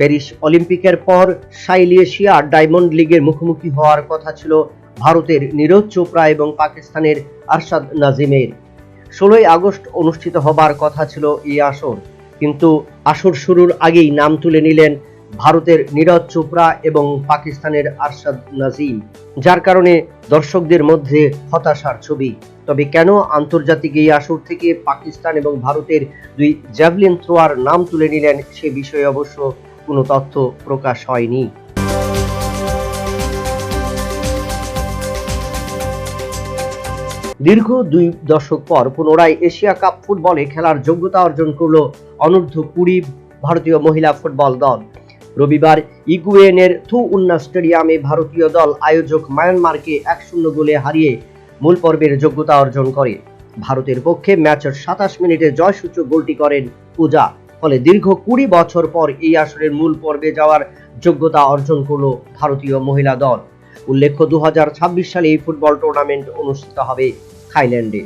Paris অলিম্পিকের পর সাইলেশিয়া diamond লিগের মুখোমুখি হওয়ার কথা ছিল ভারতের নীরজ চোপড়া এবং পাকিস্তানের আরশাদ নাজিমের। 16ই আগস্ট অনুষ্ঠিত হবার কথা ছিল এই আসর, কিন্তু আসর শুরুর আগেই নাম তুলে নিলেন ভারতের নীরজ চোপড়া এবং পাকিস্তানের আরশাদ নাজিম, যার কারণে দর্শকদের মধ্যে হতাশার ছবি। তবে কেন আন্তর্জাতিক এই আসর থেকে পাকিস্তান এবং ভারতের দুই জ্যাভলিন থ্রোয়ার নাম তুলে নিলেন সে বিষয়ে অবশ্য কোনো তথ্য প্রকাশ হয়নি। দীর্ঘ 2 দশক পর পুনরায় এশিয়া কাপ ফুটবলে খেলার যোগ্যতা অর্জন করল অনূর্ধ্ব-20 ভারতীয় মহিলা ফুটবল দল। রবিবার ইগুয়েনের থু উন্না স্টেডিয়ামে ভারতীয় দল আয়োজক মায়ানমারকে 1-0 গোলে হারিয়ে মূল পর্বের যোগ্যতা অর্জন করে। ভারতের পক্ষে ম্যাচের 27 মিনিটে জয়সূচক গোলটি করেন পূজা। ফলে দীর্ঘ 20 বছর পর এই আসরের মূল পর্বে যাওয়ার যোগ্যতা অর্জন করল ভারতীয় মহিলা দল। উল্লেখ্য, 2026 সালে এই ফুটবল টুর্নামেন্ট অনুষ্ঠিত হবে থাইল্যান্ডে।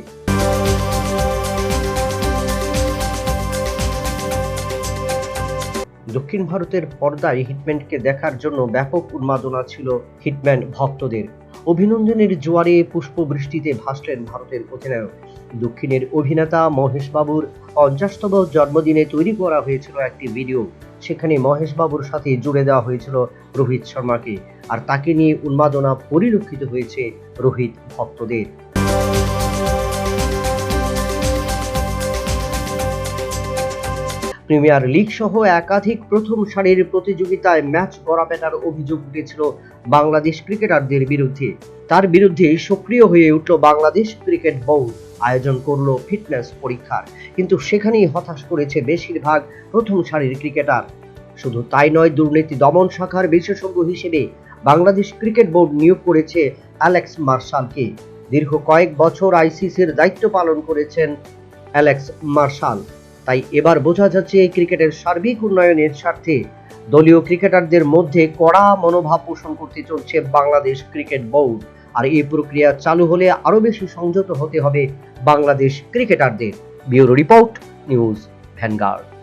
দক্ষিণ ভারতের পর্দায় হিটম্যানকে দেখার জন্য ব্যাপক উন্মাদনা ছিল হিটম্যান ভক্তদের। অভিনন্দনের জোয়ারে পুষ্পবৃষ্টিতে ভাসলেন ভারতের অধিনায়ক। দক্ষিণের অভিনেতা মহেশ বাবুর 50তম জন্মদিনে তৈরি করা হয়েছিল একটি ভিডিও। সেখানে মহেশ বাবুর সাথে জুড়ে দেওয়া হয়েছিল রোহিত শর্মাকে, আর তাকে নিয়ে উন্মাদনা পরিলক্ষিত হয়েছে রোহিত ভক্তদের। প্রিমিয়ার লিগ সহ একাধিক প্রথম সারির প্রতিযোগিতায় ম্যাচ গড়াপেটার অভিযোগ উঠেছিল বাংলাদেশ ক্রিকেটারদের বিরুদ্ধে। তার বিরুদ্ধে সক্রিয় হয়ে উঠল বাংলাদেশ ক্রিকেট বোর্ড, আয়োজন করলো ফিটনেস পরীক্ষার। কিন্তু সেখানেই হতাশ করেছে বেশিরভাগ প্রথম সারির ক্রিকেটার। শুধু তাই নয়, দুর্নীতি দমন শাখার বিশেষজ্ঞ হিসেবে বাংলাদেশ ক্রিকেট বোর্ড নিয়োগ করেছে অ্যালেক্স মার্শালকে। দীর্ঘ কয়েক বছর আইসিসির দায়িত্ব পালন করেছেন অ্যালেক্স মার্শাল। তাই এবার বোঝা যাচ্ছে এই ক্রিকেটের সার্বিক উন্নয়নের স্বার্থে দলীয় ক্রিকেটারদের মধ্যে কড়া মনোভাব পোষণ করতে চলছে বাংলাদেশ ক্রিকেট বোর্ড। আর এই প্রক্রিয়া চালু হলে আরো বেশি সংযত হতে হবে বাংলাদেশ ক্রিকেটারদের। Bureau report, news vanguard.